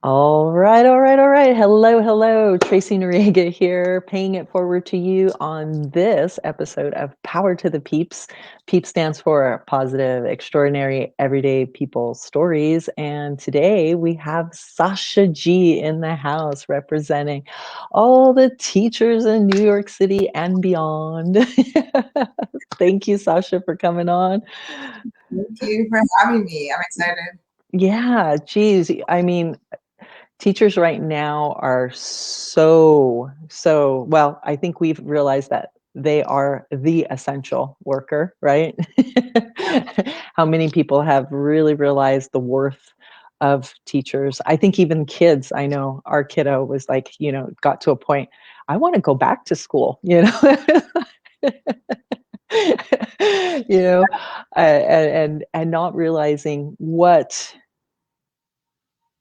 All right, all right, all right. Hello, hello. Tracy Noriega here, paying it forward to you on this episode of Power to the Peeps. PEEPS stands for Positive, Extraordinary, Everyday People Stories. And today we have Sasha G in the house representing all the teachers in New York City and beyond. Thank you, Sasha, for coming on. Thank you for having me. I'm excited. Yeah, geez. I mean, teachers right now are so well, I think we've realized that they are the essential worker, right? How many people have really realized the worth of teachers? I think even kids, I know our kiddo was like, got to a point, I want to go back to school, you know, and not realizing what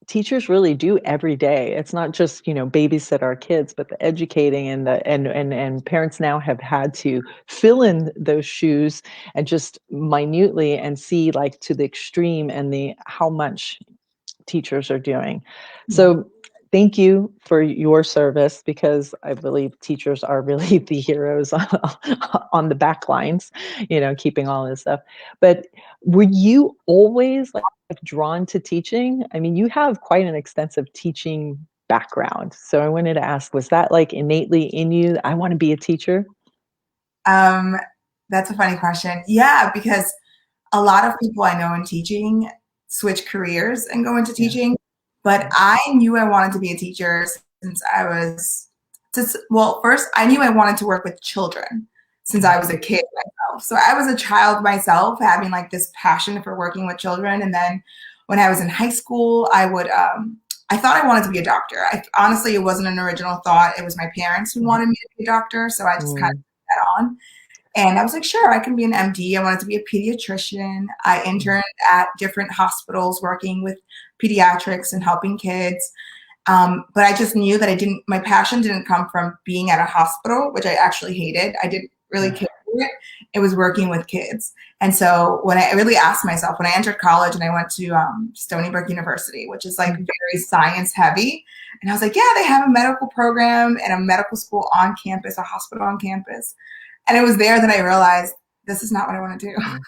teachers really do every day. It's not just, babysit our kids, but the educating and and parents now have had to fill in those shoes and just minutely and see like to the extreme and the how much teachers are doing. Yeah. So thank you for your service, because I believe teachers are really the heroes on the back lines, keeping all this stuff. But were you always like drawn to teaching? I mean, you have quite an extensive teaching background. So I wanted to ask, was that like innately in you? I want to be a teacher. Um, that's a funny question. Yeah, because a lot of people I know in teaching switch careers and go into Yeah. teaching, but I knew I wanted to be a teacher since I was just, well, first I knew I wanted to work with children since I was a kid myself. So I was a child myself, having like this passion for working with children. And then when I was in high school, I thought I wanted to be a doctor. Honestly, it wasn't an original thought. It was my parents who wanted me to be a doctor. So I just kind of Mm, put that on. And I was like, sure, I can be an MD. I wanted to be a pediatrician. I interned at different hospitals working with pediatrics and helping kids. But I just knew that my passion didn't come from being at a hospital, which I actually hated. I didn't really care for it. It was working with kids. And so when I really asked myself, when I entered college and I went to Stony Brook University, which is like very science heavy, and I was like, yeah, they have a medical program and a medical school on campus, a hospital on campus. And it was there that I realized this is not what I want to do. mm.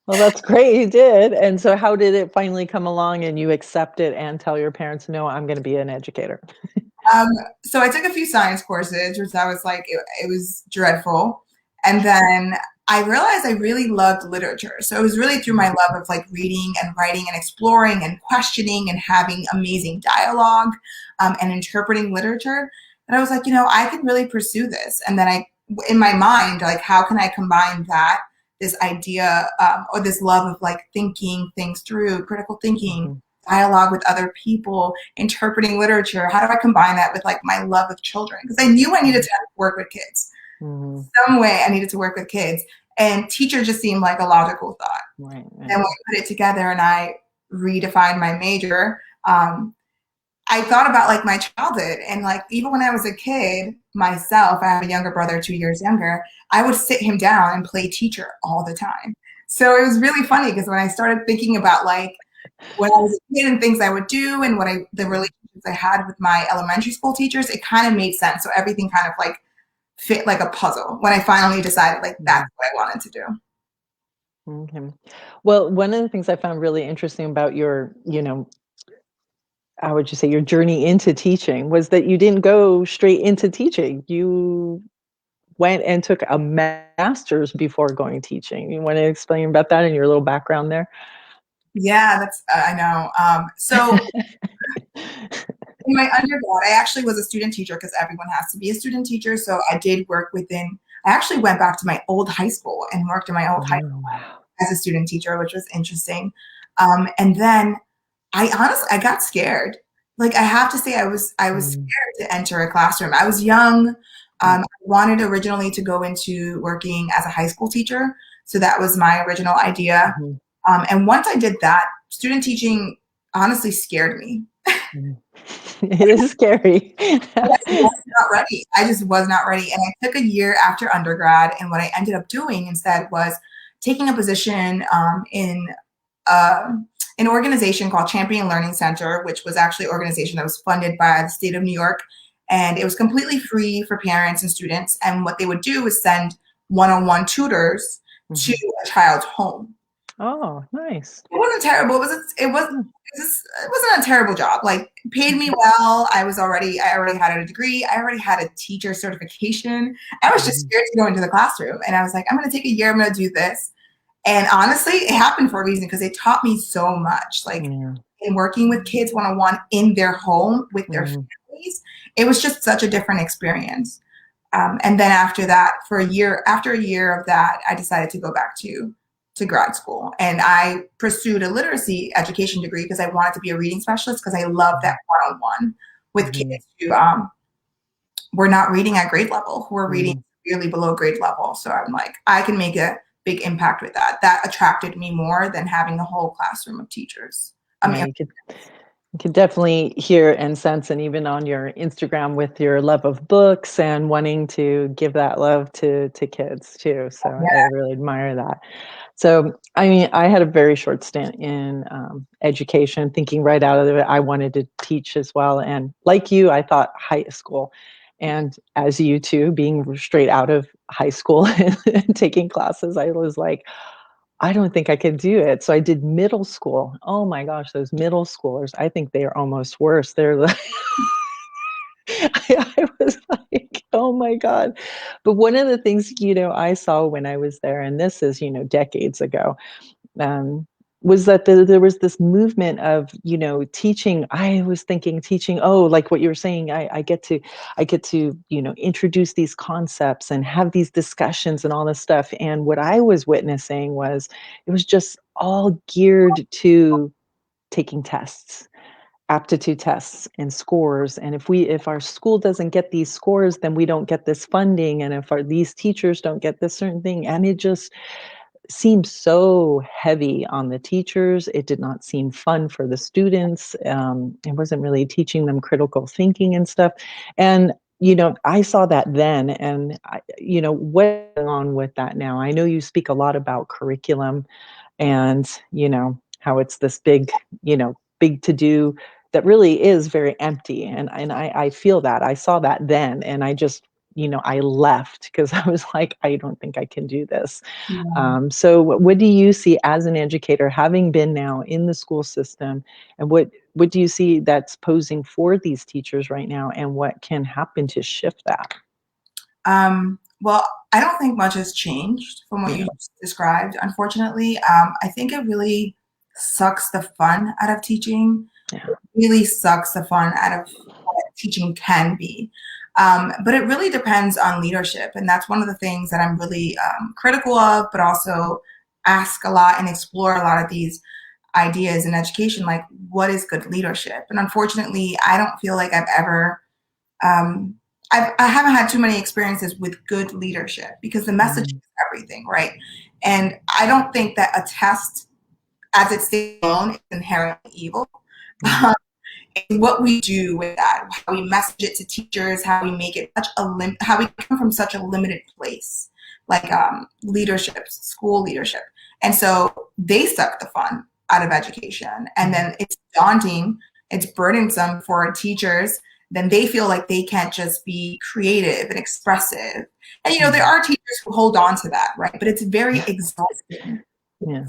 Well, that's great. You did. And so how did it finally come along and you accept it and tell your parents, no, I'm going to be an educator? Um, so I took a few science courses, which I was like, it was dreadful. And then I realized I really loved literature. So it was really through my love of like reading and writing and exploring and questioning and having amazing dialogue and interpreting literature that I was like, I can really pursue this. And then in my mind, like, how can I combine that, this idea or this love of like thinking things through, critical thinking, Mhm. dialogue with other people, interpreting literature. How do I combine that with like my love of children? Because I knew I needed to work with kids. Mhm. Some way I needed to work with kids. And teacher just seemed like a logical thought. Right, Then right. when we put it together and I redefined my major, I thought about like my childhood and like even when I was a kid myself, I have a younger brother, 2 years younger, I would sit him down and play teacher all the time. So it was really funny because when I started thinking about like when I was a kid and things I would do and the relationships I had with my elementary school teachers, it kind of made sense. So everything kind of like fit like a puzzle when I finally decided like that's Mhm. what I wanted to do. Okay. Well, one of the things I found really interesting about your, how would you say, your journey into teaching was that you didn't go straight into teaching. You went and took a master's before going teaching. You want to explain about that and your little background there? Yeah, that's I know. So in my undergrad, I actually was a student teacher because everyone has to be a student teacher. So I did work I actually went back to my old high school and worked in my old high Oh, school wow. as a student teacher, which was interesting. And then I got scared. Like I have to say, I was Mm, scared to enter a classroom. I was young. yeah. I wanted originally to go into working as a high school teacher. So that was my original idea. Mhm. And once I did that, student teaching honestly scared me. Mhm. It is scary. I was not ready. I just was not ready. And I took a year after undergrad. And what I ended up doing instead was taking a position um, an organization called Champion Learning Center, which was actually an organization that was funded by the state of New York. And it was completely free for parents and students. And what they would do is send one-on-one tutors to a child's home. Oh, nice. It wasn't terrible. It wasn't a terrible job. Like, paid me well. I already had a degree. I already had a teacher certification. I was just scared to go into the classroom. And I was like, I'm going to take a year. I'm going to do this. And honestly, it happened for a reason, because it taught me so much. Like, in working with kids one-on-one in their home with their families, it was just such a different experience. And then after that, after a year of that, I decided to go back to grad school. And I pursued a literacy education degree because I wanted to be a reading specialist, because I love that one-on-one with kids who were not reading at grade level, who were reading severely below grade level. So I'm like, I can make a big impact with that. That attracted me more than having the whole classroom of teachers. You could definitely hear and sense, and even on your Instagram with your love of books and wanting to give that love to kids too. So I really admire that. So, I mean, I had a very short stint in education, thinking right out of it, I wanted to teach as well. And like you, I thought high school. And as you too, being straight out of high school and taking classes, I was like, I don't think I could do it. So I did middle school. Oh my gosh, those middle schoolers, I think they are almost worse. They're like, I was like, oh my God. But one of the things, I saw when I was there, and this is, decades ago, was that there was this movement of, teaching. I was thinking teaching, oh, like what you were saying, I get to, introduce these concepts and have these discussions and all this stuff. And what I was witnessing was, it was just all geared to taking tests, aptitude tests and scores. And if our school doesn't get these scores, then we don't get this funding. And if these teachers don't get this certain thing, and it just seemed so heavy on the teachers. It did not seem fun for the students. It wasn't really teaching them critical thinking and stuff. And I saw that then, and what's going on with that now? I know you speak a lot about curriculum, and how it's this big, big to do that really is very empty. And I feel that. I saw that then, and I just I left because I was like, I don't think I can do this. So what do you see as an educator, having been now in the school system, and what do you see that's posing for these teachers right now, and what can happen to shift that? Well, I don't think much has changed from what you just described, unfortunately. I think it really sucks the fun out of teaching. Yeah. It really sucks the fun out of what teaching can be. But it really depends on leadership. And that's one of the things that I'm really critical of, but also ask a lot and explore a lot of these ideas in education, like, what is good leadership? And unfortunately, I don't feel like I've ever, I haven't had too many experiences with good leadership, because the message is everything, right? And I don't think that a test as it stands alone is inherently evil. What we do with that, how we message it to teachers, how we make it how we come from such a limited place, like leadership, school leadership. And so they suck the fun out of education. And then it's daunting, it's burdensome for teachers. Then they feel like they can't just be creative and expressive. And there are teachers who hold on to that, right? But it's very exhausting.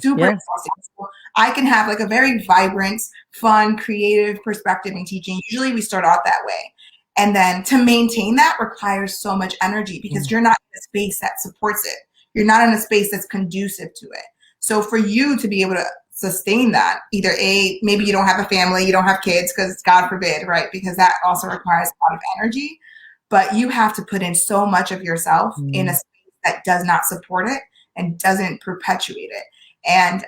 Super exhausting. So I can have like a very vibrant, fun, creative perspective in teaching. Usually we start out that way. And then to maintain that requires so much energy, because you're not in a space that supports it. You're not in a space that's conducive to it. So for you to be able to sustain that, either maybe you don't have a family, you don't have kids, because God forbid, right? Because that also requires a lot of energy. But you have to put in so much of yourself in a space that does not support it and doesn't perpetuate it. And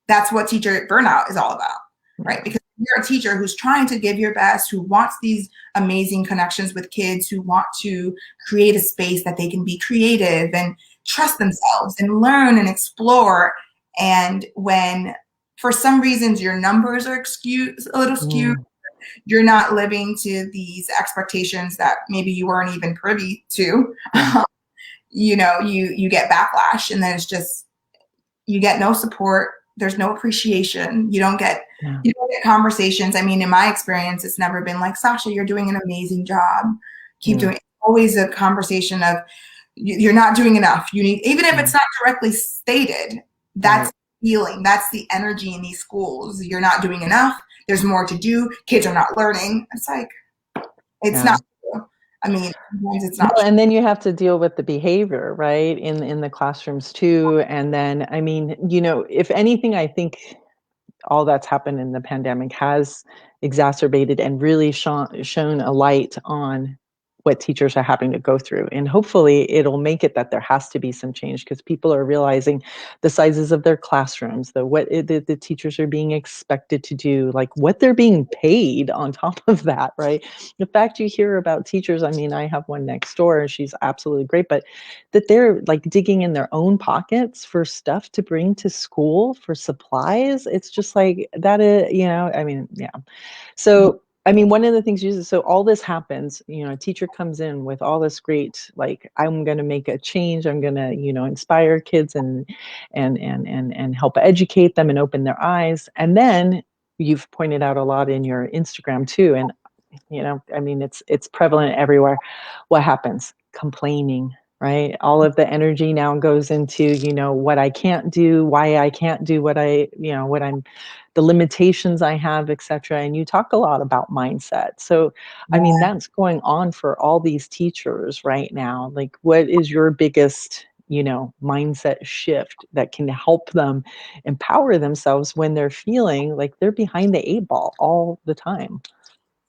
that's what teacher burnout is all about, right? Because you're a teacher who's trying to give your best, who wants these amazing connections with kids, who want to create a space that they can be creative and trust themselves and learn and explore. And when, for some reasons, your numbers are a little skewed, you're not living to these expectations that maybe you weren't even privy to, you get backlash, and then it's just, you get no support. there's no appreciation. Yeah. You don't get conversations. I mean, in my experience, it's never been like, Sasha, you're doing an amazing job. Keep Mm. doing it. Always a conversation of you're not doing enough. You need, even if it's Mm. not directly stated, that's Right. feeling, that's the energy in these schools. You're not doing enough. There's more to do. Kids are not learning. It's like, it's Yeah. not true. I mean, sometimes it's not Well, true. and then you have to deal with the behavior, right, in the classrooms too. And then, I mean, if anything, I think all that's happened in the pandemic has exacerbated and really shown a light on what teachers are having to go through. And hopefully it'll make it that there has to be some change, because people are realizing the sizes of their classrooms, the teachers are being expected to do, like what they're being paid on top of that, right? The fact you hear about teachers, I mean, I have one next door and she's absolutely great, but that they're like digging in their own pockets for stuff to bring to school for supplies. It's just like that is, I mean, yeah. So, I mean, one of the things so all this happens, a teacher comes in with all this great, like, I'm going to make a change. I'm going to, inspire kids and help educate them and open their eyes. And then you've pointed out a lot in your Instagram too. And, I mean, it's prevalent everywhere. What happens? Complaining, right? All of the energy now goes into, what I can't do, why I can't do what the limitations I have, etc. And you talk a lot about mindset. So, I mean, Yeah. that's going on for all these teachers right now. Like, what is your biggest, mindset shift that can help them empower themselves when they're feeling like they're behind the eight ball all the time?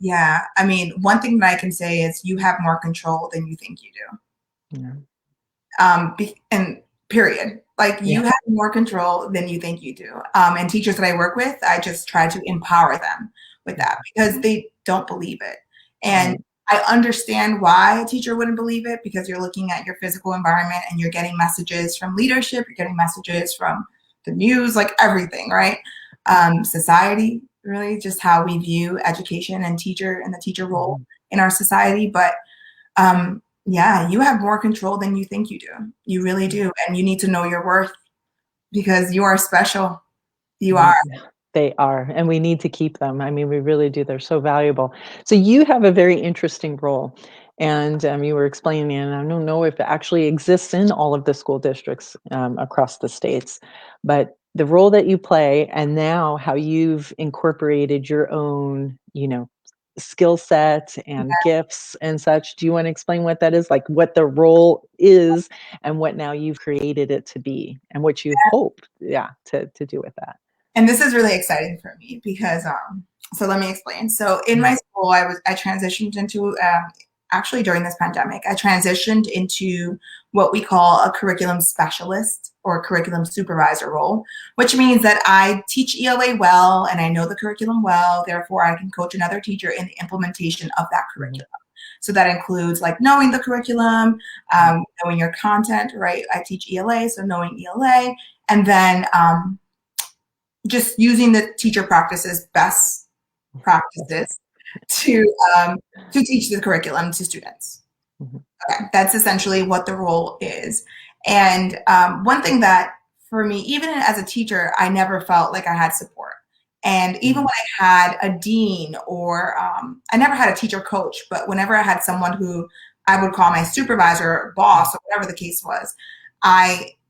Yeah. I mean, one thing that I can say is you have more control than you think you do. Yeah. And period. Like you Yeah. have more control than you think you do. And teachers that I work with, I just try to empower them with that because they don't believe it. And Right. I understand why a teacher wouldn't believe it, because you're looking at your physical environment and you're getting messages from leadership, you're getting messages from the news, like everything, right? Society, really, just how we view education and the teacher role Mhm. in our society. But yeah, you have more control than you think you do. You really do. And you need to know your worth because you are special. You are. Right. They are, and we need to keep them. I mean, we really do. They're so valuable. So you have a very interesting role, and you were explaining, and I don't know if it actually exists in all of the school districts across the states, but the role that you play, and now how you've incorporated your own, skill set and gifts and such. Do you want to explain what that is? Like what the role is and what now you've created it to be and what you hope, yeah, to do with that. And this is really exciting for me because so let me explain. So in my school I transitioned into actually during this pandemic, I trantioned into what we call a curriculum specialist or curriculum supervisor role, which means that I teach ELA well and I know the curriculum well, therefore I can coach another teacher in the implementation of that Mhm. curriculum. So that includes like knowing the curriculum, Mhm. knowing your content, right? I teach ELA, so knowing ELA, and then just using the teacher practices best practices to to teach the curriculum to students. Mhm. Okay, that's essentially what the role is. And one thing that for me, even as a teacher, I never felt like I had support. And even when Mhm. I had a dean or I never had a teacher coach, but whenever I had someone who I would call my supervisor or boss or whatever the case was,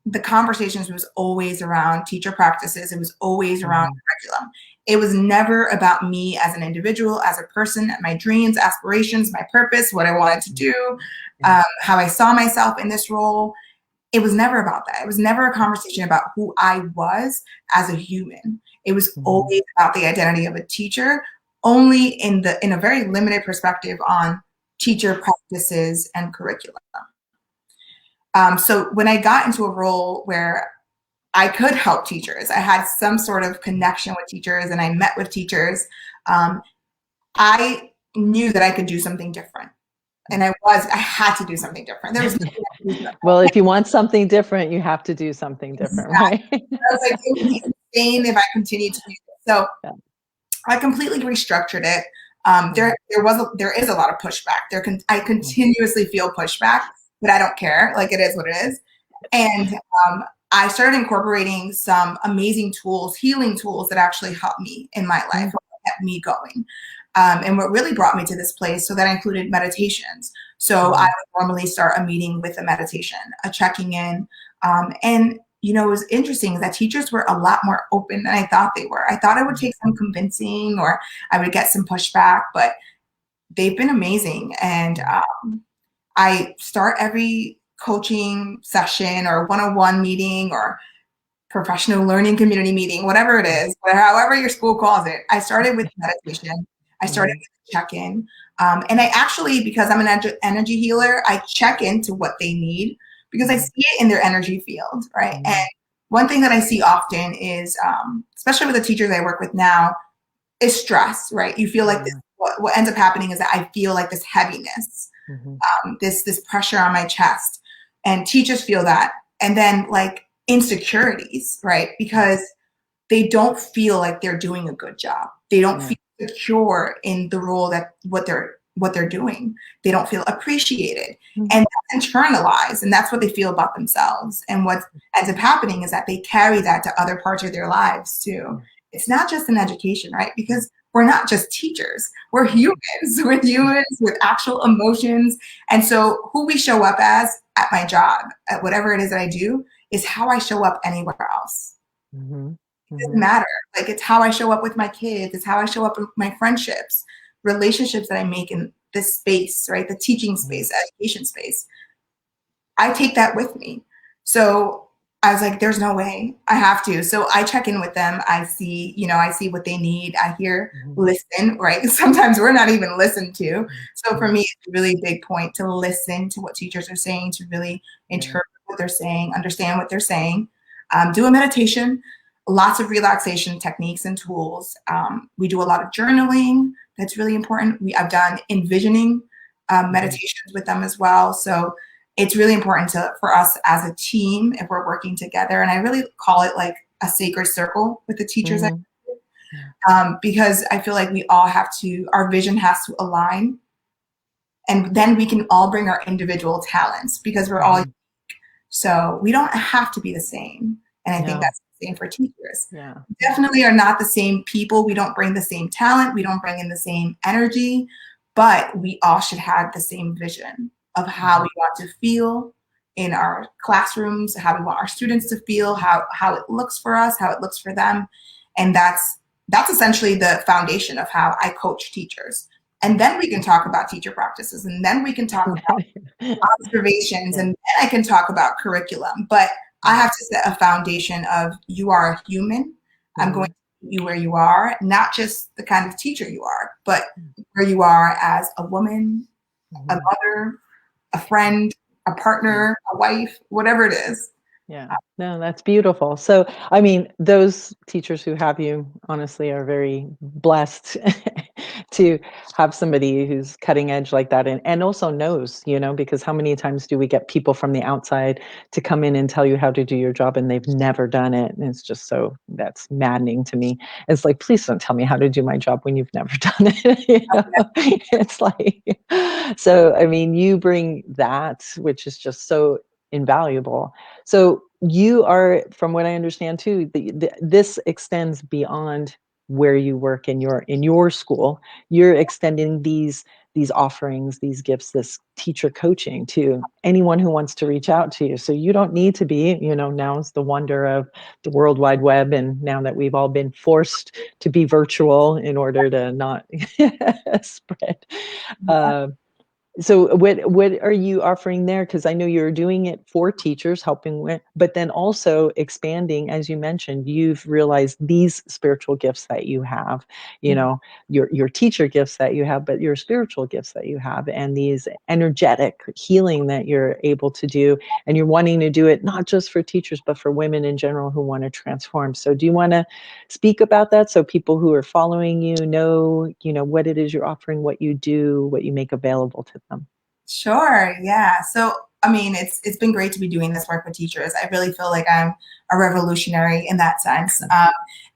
the conversations was always around teacher practices. It was always around Mhm. curriculum. It was never about me as an individual, as a person, my dreams, aspirations, my purpose, what I wanted to do, Yeah. how I saw myself in this role. It was never about that. It was never a conversation about who I was as a human. It was Mhm. always about the identity of a teacher, only in a very limited perspective on teacher practices and curriculum. So when I got into a role where I could help teachers, I had some sort of connection with teachers, and I met with teachers. Um, I knew that I could do something different, and I had to do something different. There was nothing I could do. Well, if you want something different, you have to do something different, Exactly. right? I was like, it would be insane if I continued to do this. So Yeah. I completely restructured it. Mhm. There is a lot of pushback. I Mhm. continuously feel pushback, but I don't care. Like it is what it is. And I started incorporating some amazing tools, healing tools that actually helped me in my life, kept me going. And what really brought me to this place, so that included meditations. So I would normally start a meeting with a meditation, a checking in. And, you know, it was interesting that teachers were a lot more open than I thought they were. I thought it would take some convincing or I would get some pushback, but they've been amazing. And I start every coaching session or one-on-one meeting or professional learning community meeting, whatever it is, however your school calls it. I started with meditation. I started with check-in. And I actually, because I'm an energy healer, I check into what they need because I see it in their energy field, right? And one thing that I see often is, especially with the teachers I work with now, is stress, right? You feel like this, what ends up happening is that I feel like this heaviness, this pressure on my chest, and teachers feel that. And then like insecurities, right? Because they don't feel like they're doing a good job. They don't feel secure in the role that what they're doing. They don't feel appreciated. And that's internalized, and that's what they feel about themselves. And what ends up happening is that they carry that to other parts of their lives too. It's not just in education, right? Because we're not just teachers. We're humans. We're humans with actual emotions. And so who we show up as at my job, at whatever it is that I do, is how I show up anywhere else. It doesn't matter. Like, it's how I show up with my kids. It's how I show up with my friendships, relationships that I make in this space, right? The teaching space, education space. I take that with me. So I was like, there's no way, I have to. So I check in with them. I see, I see what they need. I hear, listen, right? Sometimes we're not even listened to. So for me, it's a really big point to listen to what teachers are saying, to really interpret what they're saying, understand what they're saying, do a meditation, lots of relaxation techniques and tools. We do a lot of journaling. That's really important. I've done envisioning meditations with them as well. So it's really important for us as a team, if we're working together. And I really call it like a sacred circle with the teachers. Because I feel like we all have to, our vision has to align. And then we can all bring our individual talents because we're all unique. So we don't have to be the same. And I think that's the same for teachers. We definitely are not the same people. We don't bring the same talent. We don't bring in the same energy, but we all should have the same vision of how we want to feel in our classrooms, how we want our students to feel, how it looks for us, how it looks for them. And that's essentially the foundation of how I coach teachers. And then we can talk about teacher practices, and then we can talk about observations, and then I can talk about curriculum. But I have to set a foundation of, you are a human. I'm going to meet you where you are, not just the kind of teacher you are, but where you are as a woman, a mother, a friend, a partner, a wife, whatever it is. Yeah, no, that's beautiful. So, I mean, those teachers who have you honestly are very blessed to have somebody who's cutting edge like that, and also knows, because how many times do we get people from the outside to come in and tell you how to do your job and they've never done it? And it's just that's maddening to me. It's like, please don't tell me how to do my job when you've never done it. It's like, so, I mean, you bring that, which is just so invaluable. So you are, from what I understand too, this extends beyond where you work in your school. You're extending these offerings, these gifts, this teacher coaching to anyone who wants to reach out to you. So you don't need to be, now is the wonder of the World Wide Web, and now that we've all been forced to be virtual in order to not spread. So what are you offering there? Because I know you're doing it for teachers, helping with, but then also expanding, as you mentioned, you've realized these spiritual gifts that you have, your teacher gifts that you have, but your spiritual gifts that you have, and these energetic healing that you're able to do, and you're wanting to do it not just for teachers, but for women in general who want to transform. So do you want to speak about that so people who are following you know, what it is you're offering, what you do, what you make available to them? Sure. Yeah. So, I mean, it's been great to be doing this work with teachers. I really feel like I'm a revolutionary in that sense.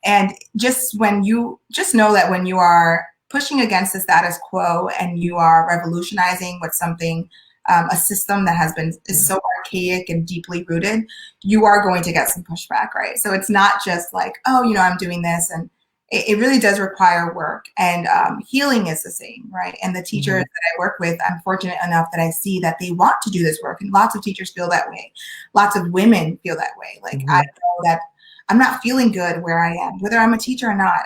And just know that when you are pushing against the status quo and you are revolutionizing with something a system that is Yeah. so archaic and deeply rooted, you are going to get some pushback, right? So it's not just like, oh, I'm doing this, and it really does require work. And healing is the same, right? And the teachers Mm-hmm. that I work with, I'm fortunate enough that I see that they want to do this work, and lots of teachers feel that way. Lots of women feel that way. Like, I Mm-hmm. know that I'm not feeling good where I am, whether I'm a teacher or not.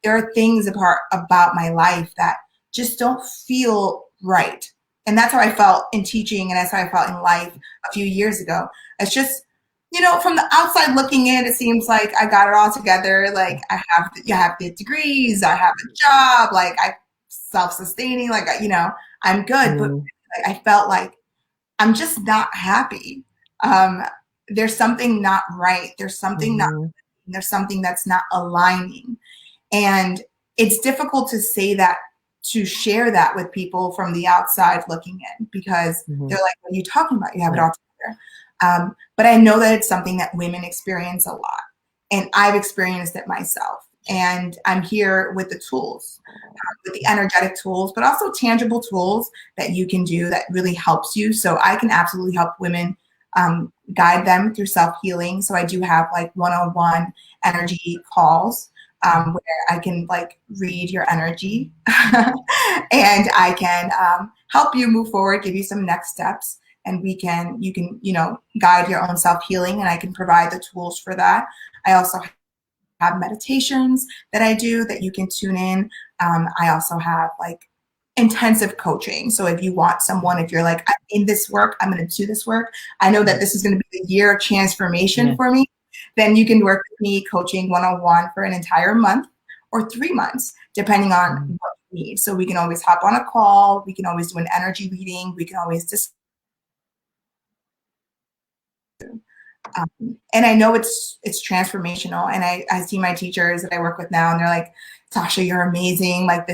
There are things about my life that just don't feel right. And that's how I felt in teaching, and that's how I felt in life a few years ago. It's just, from the outside looking in, it seems like I got it all together. Like, you have the degrees, I have a job, like I self-sustaining, like, I'm good. But Mm-hmm. like, I felt like I'm just not happy. Um, there's something not right. Mm-hmm. There's something that's not aligning. And it's difficult to say that, to share that with people from the outside looking in, because Mm-hmm. they're like, what are you talking about? You have it Yeah. all together. But I know that it's something that women experience a lot. And I've experienced it myself. And I'm here with the tools, with the energetic tools, but also tangible tools that you can do that really helps you. So I can absolutely help women, guide them through self-healing. So I do have like one-on-one energy calls, where I can like read your energy and I can help you move forward, give you some next steps, and you can, guide your own self-healing, and I can provide the tools for that. I also have meditations that I do that you can tune in. I also have like intensive coaching. So if you want someone, if you're like, I'm in this work, I'm going to do this work, I know that this is going to be the year of transformation Yeah. for me, then you can work with me coaching one-on-one for an entire month or 3 months, depending on Mm-hmm. what you need. So we can always hop on a call. We can always do an energy reading. We can always discuss. And I know it's transformational. And I see my teachers that I work with now, and they're like, Sasha, you're amazing. Like,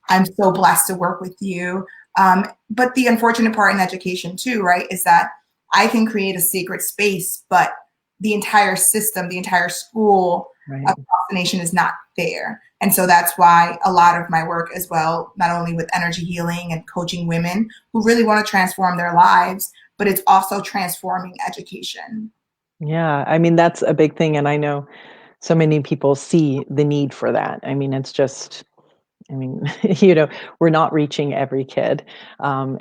I'm so blessed to work with you. But the unfortunate part in education too, right, is that I can create a sacred space, but the entire system, the entire school Right. across the nation is not there. And so that's why a lot of my work as well, not only with energy healing and coaching women who really want to transform their lives, but it's also transforming education. Yeah. I mean, that's a big thing. And I know so many people see the need for that. I mean, it's just, I mean, we're not reaching every kid. And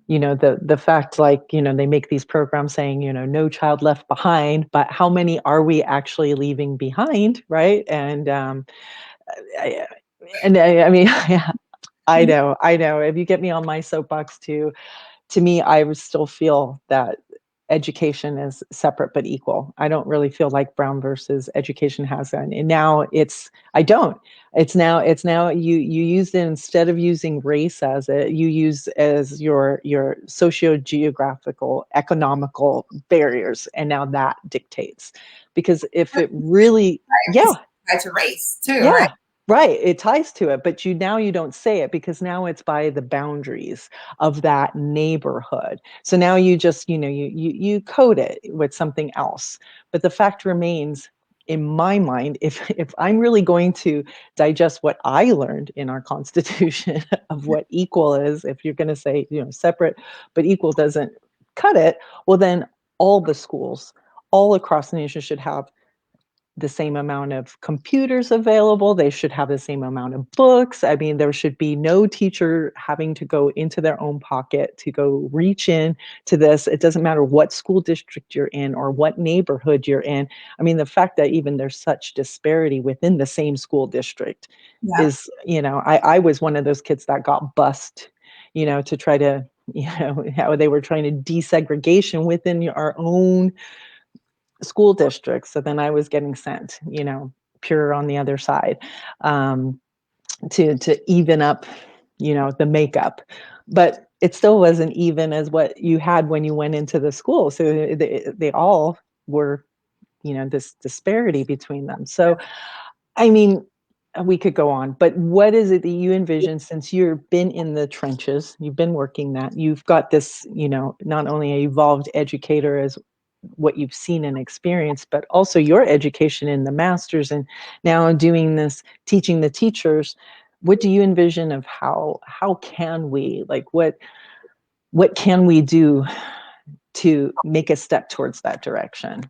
the fact, like, they make these programs saying, no child left behind, but how many are we actually leaving behind? Right. I, I mean, yeah, I know. If you get me on my soapbox too, to me, I would still feel that education is separate but equal. I don't really feel like Brown versus education has that. And now I don't. It's now you used it, instead of using race as it, you use as your socio-geographical, economical barriers. And now that dictates. Because if it really, Right? yeah, It's tied to race too, right? yeah, right. It ties to it, but you don't say it, because now it's by the boundaries of that neighborhood. So now you just, you code it with something else. But the fact remains, in my mind, if I'm really going to digest what I learned in our Constitution of what equal is, if you're going to say, separate but equal doesn't cut it, well then all the schools all across the nation should have the same amount of computers available. They should have the same amount of books. I mean, there should be no teacher having to go into their own pocket to go reach in to this. It doesn't matter what school district you're in or what neighborhood you're in. I mean, the fact that even there's such disparity within the same school district Yeah, is, I was one of those kids that got bused, to try to, how they were trying to desegregation within our own school districts. So then I was getting sent, pure on the other side, um, to even up, the makeup. But it still wasn't even as what you had when you went into the school. So they all were, this disparity between them. So, I mean, we could go on, but what is it that you envision, since you've been in the trenches, you've been working that, you've got this, not only a evolved educator as what you've seen and experienced, but also your education in the masters, and now doing this, teaching the teachers. What do you envision of how can we, like, what? what can we do to make a step towards that direction?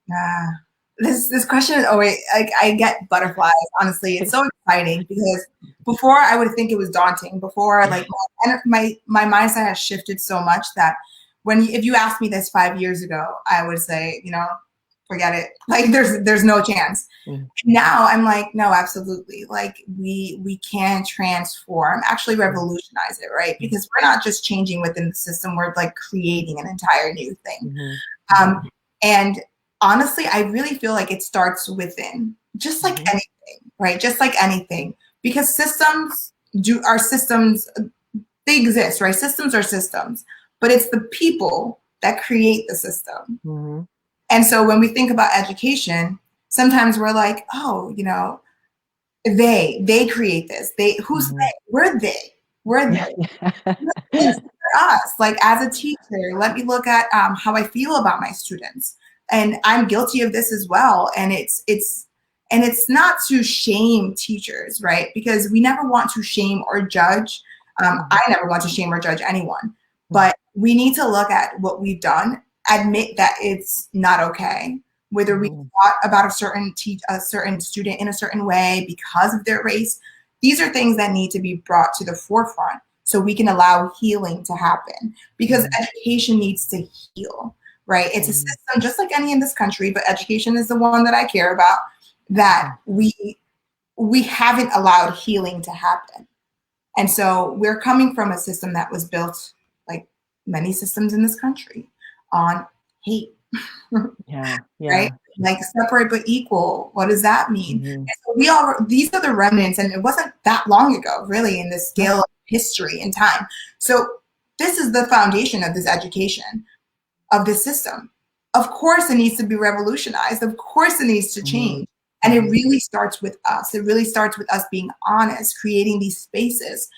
Yeah. This question is always like I get butterflies. Honestly, it's so exciting because before I would think it was daunting. Before, like my mindset has shifted so much that if you asked me this 5 years ago, I would say, forget it. Like there's no chance. Mm. Now I'm like, no, absolutely. Like we can transform, actually revolutionize it, right? Because we're not just changing within the system, we're like creating an entire new thing. Mm-hmm. And honestly, I really feel like it starts within, just like anything, right? Just like anything, because systems, they exist, right? Systems are systems, but it's the people that create the system. Mm-hmm. And so when we think about education, sometimes we're like, oh, they create this. Who's Mm-hmm. they? We're they. This for us, like as a teacher, let me look at how I feel about my students, and I'm guilty of this as well. And it's not to shame teachers, right? Because we never want to shame or judge. I never want to shame or judge anyone, but we need to look at what we've done, admit that it's not okay. Whether we thought about a certain student in a certain way because of their race, these are things that need to be brought to the forefront so we can allow healing to happen, because education needs to heal, right? It's a system just like any in this country, but education is the one that I care about, that we haven't allowed healing to happen. And so we're coming from a system that was built, like many systems in this country, on hate. Yeah. Right? Like separate but equal. What does that mean? Mm-hmm. And so these are the remnants, and it wasn't that long ago, really, in the scale of history and time. So this is the foundation of this education, of this system. Of course, it needs to be revolutionized. Of course, it needs to change. And it really starts with us. It really starts with us being honest, creating these spaces,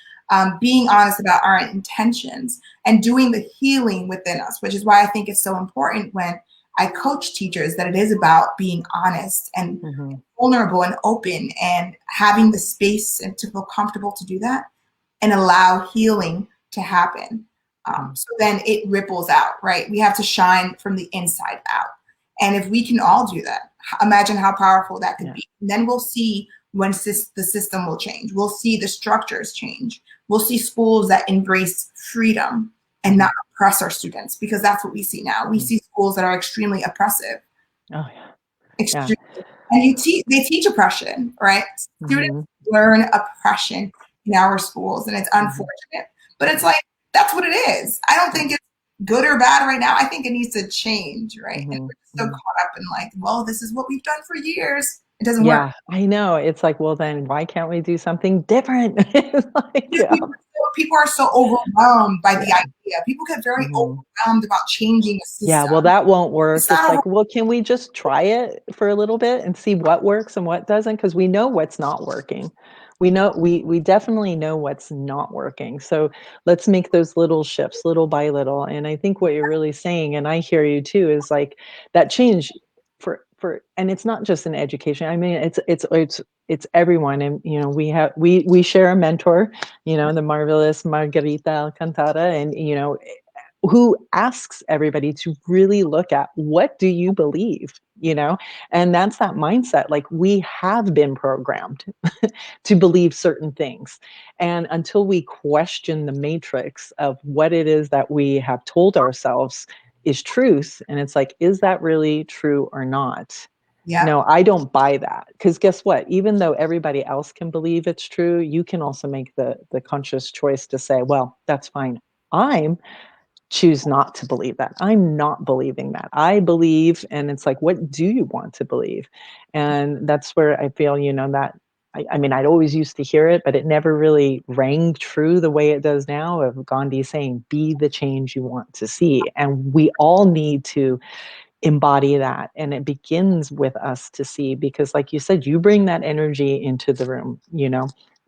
being honest about our intentions, and doing the healing within us, which is why I think it's so important when I coach teachers that it is about being honest and vulnerable and open, and having the space and to feel comfortable to do that and allow healing to happen. So then it ripples out, right? We have to shine from the inside out. And if we can all do that, imagine how powerful that could be. And then we'll see when the system will change. We'll see the structures change. We'll see schools that embrace freedom and not oppress our students, because that's what we see now. We see schools that are extremely oppressive. Oh, yeah. Extremely. And they teach oppression, right? Students learn oppression in our schools, and it's unfortunate. But it's like, that's what it is. I don't think it's good or bad right now. I think it needs to change, right? And we're just so caught up in like, well, this is what we've done for years. It doesn't work. I know. It's like, well, then why can't we do something different? Like, people are so overwhelmed by the idea. People get very overwhelmed about changing a system. Yeah, well, that won't work. It's like, well, can we just try it for a little bit and see what works and what doesn't? Because we know what's not working. We know we definitely know what's not working. So let's make those little shifts, little by little. And I think what you're really saying, and I hear you too, is like that change for and it's not just in education. I mean, it's everyone. And we share a mentor, the marvelous Margarita Alcantara, and who asks everybody to really look at, what do you believe, and that's that mindset. Like, we have been programmed to believe certain things, and until we question the matrix of what it is that we have told ourselves is truth, and it's like, is that really true or not? No, I don't buy that, because guess what, even though everybody else can believe it's true, you can also make the conscious choice to say, well, that's fine, I'm choose not to believe that. I'm not believing that. I believe, and it's like, what do you want to believe? And that's where I feel, that I mean, I'd always used to hear it, but it never really rang true the way it does now, of Gandhi saying, be the change you want to see. And we all need to embody that. And it begins with us to see, because like you said, you bring that energy into the room,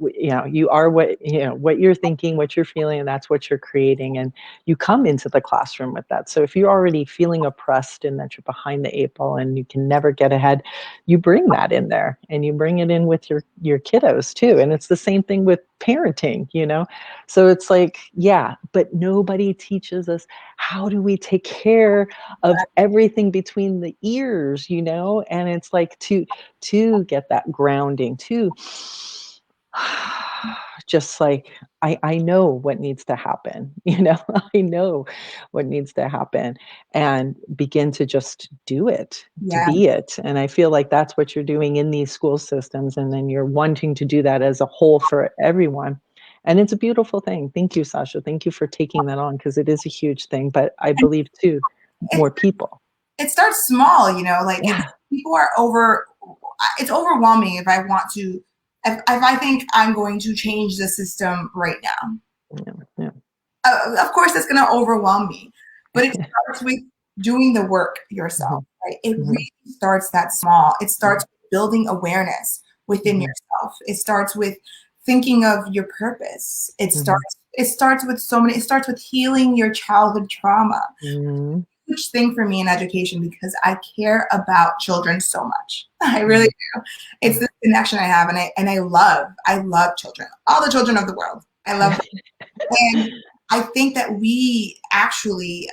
you are what you're thinking, what you're feeling, and that's what you're creating. And you come into the classroom with that. So if you're already feeling oppressed and that you're behind the 8 ball and you can never get ahead, you bring that in there, and you bring it in with your kiddos too. And it's the same thing with parenting, so it's like, yeah, but nobody teaches us, how do we take care of everything between the ears, and it's like to get that grounding, to just like, I know what needs to happen, I know what needs to happen, and begin to just do it, to Yeah. be it. And I feel like that's what you're doing in these school systems, and then you're wanting to do that as a whole for everyone. And it's a beautiful thing. Thank you, Sasha. Thank you for taking that on, because it is a huge thing. But I believe too, It, more people. it starts small, like Yeah. people are it's overwhelming if I want to, if I think I'm going to change the system right now. Yeah. Yeah. Of course, it's going to overwhelm me, but it starts with doing the work yourself, Mhm. right? It Mhm. really starts that small. It Mhm. starts with building awareness within Mhm. yourself. It starts with thinking of your purpose. It Mhm. starts. It starts with so many. It starts with healing your childhood trauma. Mhm. Huge thing for me in education because I care about children so much. I really Mhm. do. It's this connection I have, and I love children, all the children of the world. I love them. And I think that we actually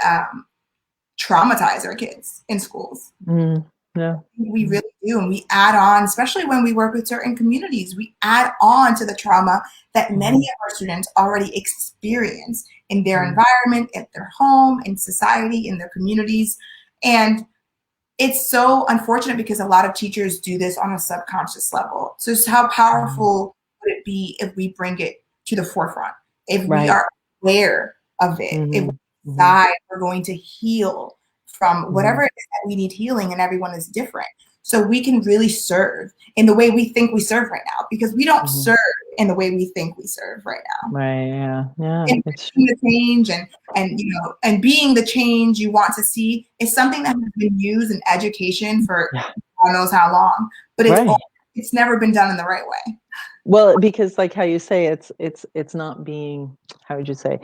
traumatize our kids in schools. Mhm. Yeah. We really do. And we add on, especially when we work with certain communities, we add on to the trauma that many Mhm. of our students already experience in their Mhm. environment, at their home, in society, in their communities. And it's so unfortunate because a lot of teachers do this on a subconscious level. So just how Mhm. powerful would it be if we bring it to the forefront, if we Right. are aware of it, if we Mhm. Mhm. decide we're going to heal from whatever Mhm. it is that we need healing, and everyone is different. So we can really serve in the way we think we serve right now, because we don't Mhm. serve in the way we think we serve right now. Right. Yeah. Yeah. It's Embracing the change and being the change you want to see is something that has been used in education for yeah. God knows how long, but Right. it's never been done in the right way. Well, because like how you say, it's not being, how would you say,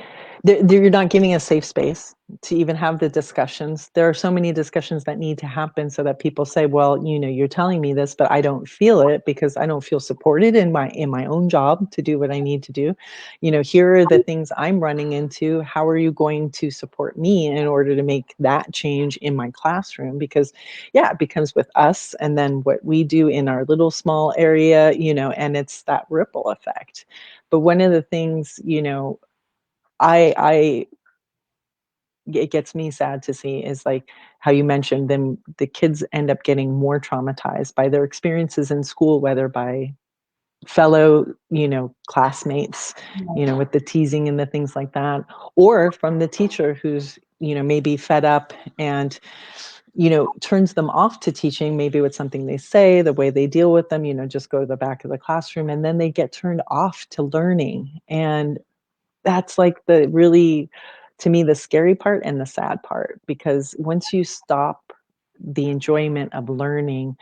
you're not giving a safe space to even have the discussions. There are so many discussions that need to happen so that people say, well, you're telling me this, but I don't feel it because I don't feel supported in my own job to do what I need to do. Here are the things I'm running into. How are you going to support me in order to make that change in my classroom? Because yeah, it becomes with us and then what we do in our little small area, and it's that ripple effect. But one of the things, I it gets me sad to see is like how you mentioned them, the kids end up getting more traumatized by their experiences in school, whether by fellow, classmates, with the teasing and the things like that, or from the teacher who's, maybe fed up and turns them off to teaching, maybe with something they say, the way they deal with them, just go to the back of the classroom, and then they get turned off to learning. And that's like the really, to me, the scary part and the sad part, because once you stop the enjoyment of learning,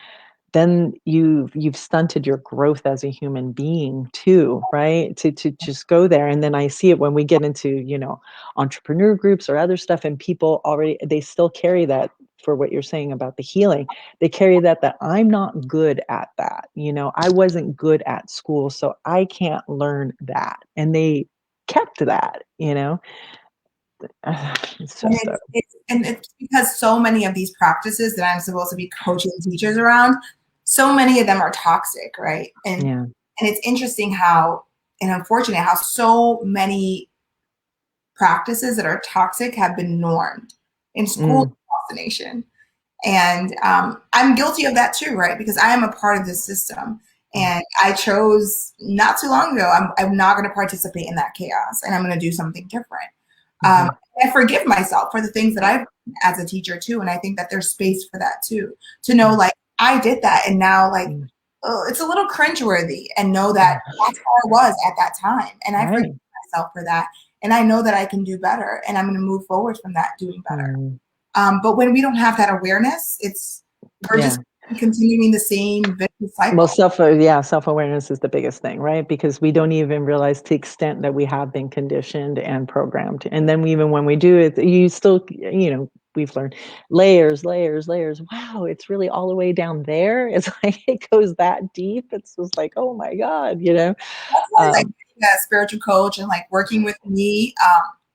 then you've stunted your growth as a human being too, right? To just go there. And then I see it when we get into, entrepreneur groups or other stuff, and people already, they still carry that, for what you're saying about the healing. They carry that I'm not good at that. I wasn't good at school, so I can't learn that. And they kept that. It's And just it's because so many of these practices that I'm supposed to be coaching teachers around, so many of them are toxic, right? yeah. And it's interesting how, and unfortunate how, so many practices that are toxic have been normed in schools Mm, across the nation. And I'm guilty of that too, right? Because I am a part of this system. mm, And I chose not too long ago, I'm not going to participate in that chaos, and I'm going to do something different. Um, mhm, I forgive myself for the things that I've done as a teacher too. And I think that there's space for that too, to know mm, like I did that. And now like, mm, oh, it's a little cringeworthy, and know that yeah. that's how I was at that time. And I forgive Right. myself for that. And I know that I can do better, and I'm going to move forward from that doing better. Mm, But when we don't have that awareness, we're just yeah. continuing the same vicious Well, cycle. self-awareness is the biggest thing, right? Because we don't even realize the extent that we have been conditioned and programmed. And then even when we do it, you still, we've learned layers, layers, layers. Wow, it's really all the way down there. It's like it goes that deep. It's just like, oh my God, That's why, like, Um, being a spiritual coach and like working with me,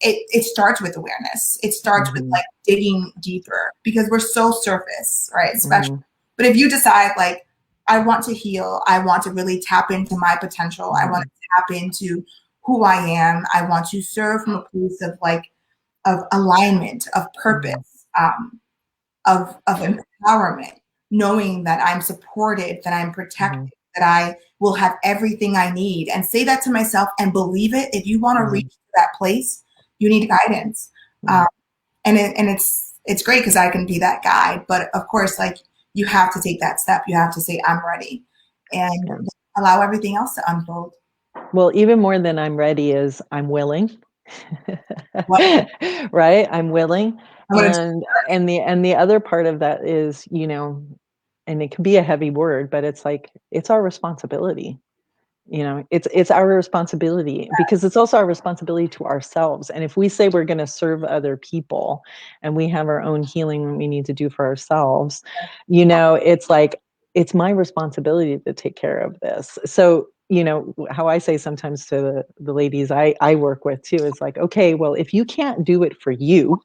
it starts with awareness. It starts with mhm, like digging deeper because we're so surface, right? Especially, mhm, but if you decide like, I want to heal, I want to really tap into my potential, I want mhm, to tap into who I am, I want to serve from a place of like of alignment, of mhm, purpose, of empowerment, knowing that I'm supported, that I'm mhm, protected, that I will have everything I need, and say that to myself and believe it. If you want to reach mhm, that place, you need guidance, um, mhm. and it's great because I can be that guide. But of course, like you have to take that step. You have to say I'm ready, and Yeah. allow everything else to unfold. Well, even more than I'm ready is I'm willing. What Right? I'm willing. I'm going to And the other part of that is, and it can be a heavy word, but it's like it's our responsibility. It's our responsibility because it's also our responsibility to ourselves. And if we say we're going to serve other people and we have our own healing we need to do for ourselves, it's like it's my responsibility to take care of this. So how I say sometimes to the ladies I work with too is like, okay, well, if you can't do it for you,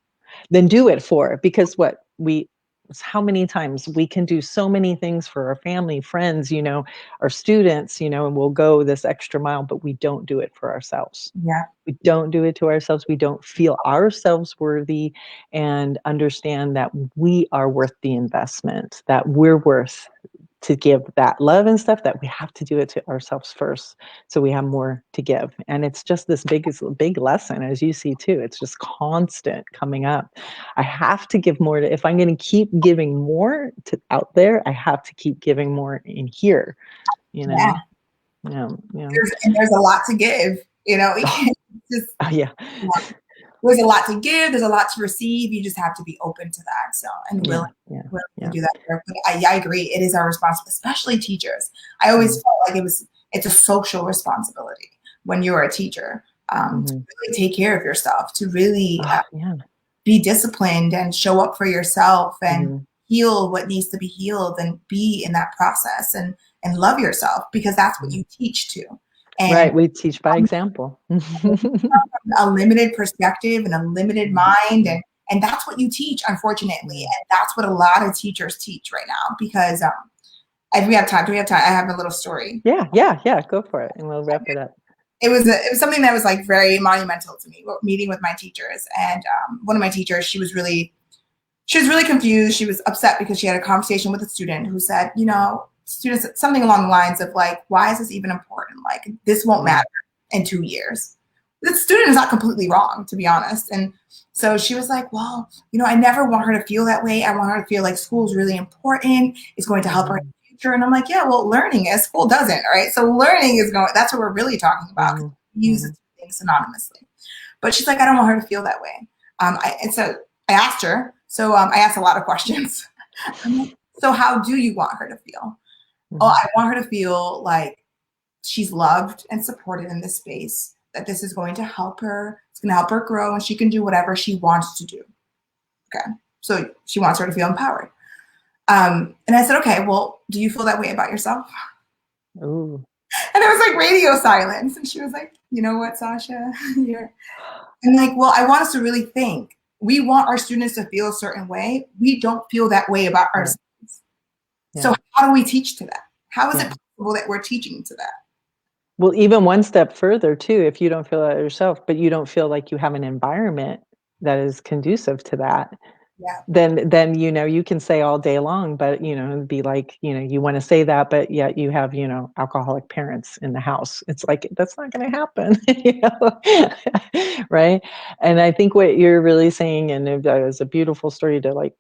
then do it for it. Because what we how many times we can do so many things for our family, friends, our students, and we'll go this extra mile, but we don't do it for ourselves. yeah, We don't do it to ourselves. We don't feel ourselves worthy and understand that we are worth the investment, that we're worth to give that love and stuff, that we have to do it to ourselves first so we have more to give. And it's just this big lesson, as you see too. It's just constant coming up. I have to give more to, if I'm going to keep giving more to out there, I have to keep giving more in here, you yeah. know. Yeah, yeah. There's a lot to give. You Oh, can't just oh yeah. there's a lot to give, there's a lot to receive. You just have to be open to that. So, and Yeah, willing, yeah, willing to yeah. do that work. But I agree, it is our responsibility, especially teachers. I always Mm, felt like it's a social responsibility when you're a teacher, to mhm. really take care of yourself, to really Oh, yeah. be disciplined and show up for yourself and Mhm. heal what needs to be healed and be in that process and love yourself because that's what Mhm. you teach to. And Right, we teach by example. a limited perspective and a limited Mhm, mind, mhm, and that's what you teach, unfortunately, mhm. and that's what a lot of teachers teach right now because if we have time, do we have time? I have a little story. Yeah, yeah, yeah, go for it, and we'll wrap it up. It was something that was like very monumental to me, meeting with my teachers, and one of my teachers, she was really confused. She was upset because she had a conversation with a student who said, students, something along the lines of like, why is this even important? Like, this won't Mm, matter in 2 years. The student is not completely wrong, to be honest. And so she was like, well, I never want her to feel that way. I want her to feel like school is really important. It's going to help her in mhm, the future. And I'm like, yeah, well, learning is, school doesn't, right? So learning is that's what we're really talking about. mhm, We use the mhm, two things synonymously. But she's like, I don't want her to feel that way. And so I asked her. So I asked a lot of questions. I'm like, so how do you want her to feel? Oh, mhm, I want her to feel like she's loved and supported in this space, that this is going to help her. It's going to help her grow and she can do whatever she wants to do. Okay. So she wants her to feel empowered. And I said, okay, well, do you feel that way about yourself? ooh, And there was like radio silence. And she was like, you know what, Sasha? You're And like, well, I want us to really think. We want our students to feel a certain way. We don't feel that way about yeah, ourselves. yeah, So how do we teach to that? How is it yeah. possible that we're teaching to that? Well, even one step further too, if you don't feel that yourself, but you don't feel like you have an environment that is conducive to that, Yeah. then you can say all day long, but it'd be like, you want to say that, but yet you have, alcoholic parents in the house. It's like that's not going to happen, right? And I think what you're really saying, and it was a beautiful story to like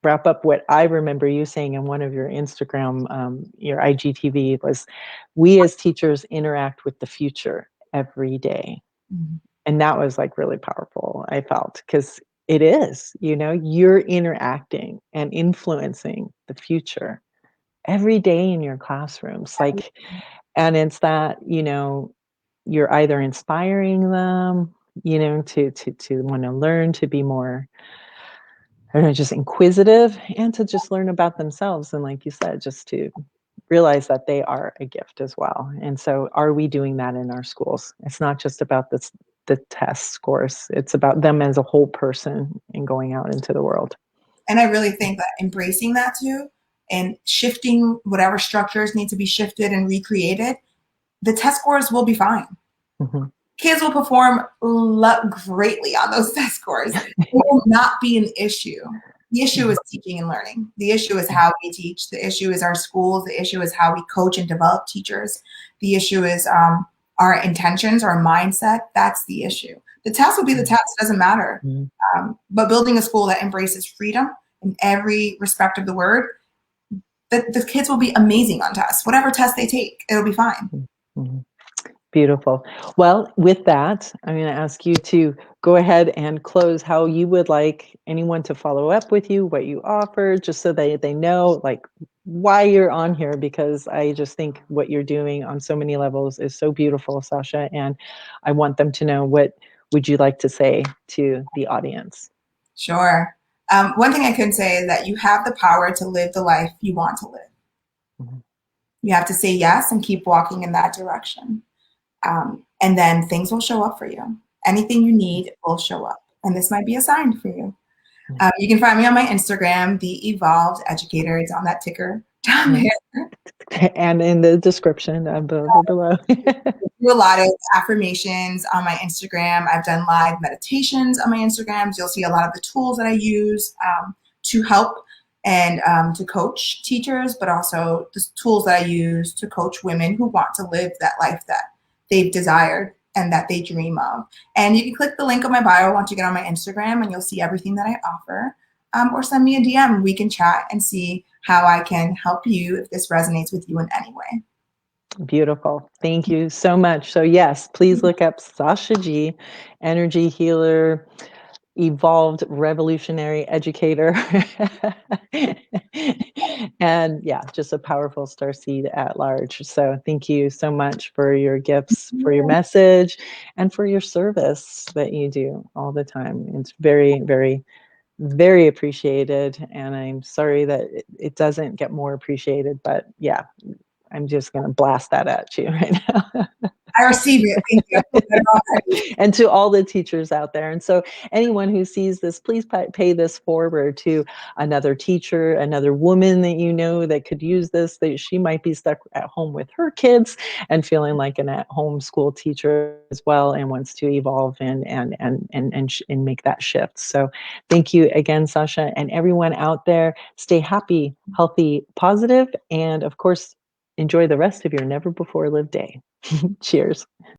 wrap up what I remember you saying in one of your Instagram, your IGTV was, we as teachers interact with the future every day. Mhm. And that was like really powerful, I felt, because it is, you're interacting and influencing the future. every day in your classrooms. Like, and it's that, you're either inspiring them, to want to learn, to be more, I don't know, just inquisitive, and to just learn about themselves. And like you said, just to realize that they are a gift as well. And so are we doing that in our schools? It's not just about the test scores. It's about them as a whole person and going out into the world. And I really think that embracing that too and shifting whatever structures need to be shifted and recreated, the test scores will be fine. Mhm. Kids will perform greatly on those test scores. It will not be an issue. The issue is teaching and learning. The issue is how we teach. The issue is our schools. The issue is how we coach and develop teachers. The issue is our intentions, our mindset. That's the issue. The test will be the test. It doesn't matter. Mhm. But building a school that embraces freedom in every respect of the word, the kids will be amazing on tests. Whatever test they take, it'll be fine. Mhm. Beautiful. Well, with that, I'm going to ask you to go ahead and close how you would like anyone to follow up with you, what you offer, just so they know like why you're on here, because I just think what you're doing on so many levels is so beautiful, Sasha, and I want them to know, what would you like to say to the audience? Sure. One thing I can say is that you have the power to live the life you want to live. Mhm. You have to say yes and keep walking in that direction. And then things will show up for you. Anything you need will show up. And this might be a sign for you. You can find me on my Instagram, the Evolved Educator. It's on that ticker down Yeah. there. And in the description below. Do a lot of affirmations on my Instagram. I've done live meditations on my Instagrams. You'll see a lot of the tools that I use to help and to coach teachers, but also the tools that I use to coach women who want to live that life that they've desired and that they dream of. And you can click the link on my bio once you get on my Instagram, and you'll see everything that I offer. Or send me a DM. We can chat and see how I can help you if this resonates with you in any way. Beautiful. Thank you so much. So yes, please look up Sasha G, energy healer, evolved revolutionary educator. And yeah, just a powerful star seed at large. So thank you so much for your gifts, for your message, and for your service that you do all the time. It's very, very, very appreciated. And I'm sorry that it doesn't get more appreciated, but yeah, I'm just going to blast that at you right now. I receive it. Thank you. I feel better already. And to all the teachers out there. And so anyone who sees this, please pay this forward to another teacher, another woman that you know that could use this, that she might be stuck at home with her kids and feeling like an at-home school teacher as well, and wants to evolve and make that shift. So thank you again, Sasha, and everyone out there. Stay happy, healthy, positive, and of course, enjoy the rest of your never before lived day. Cheers.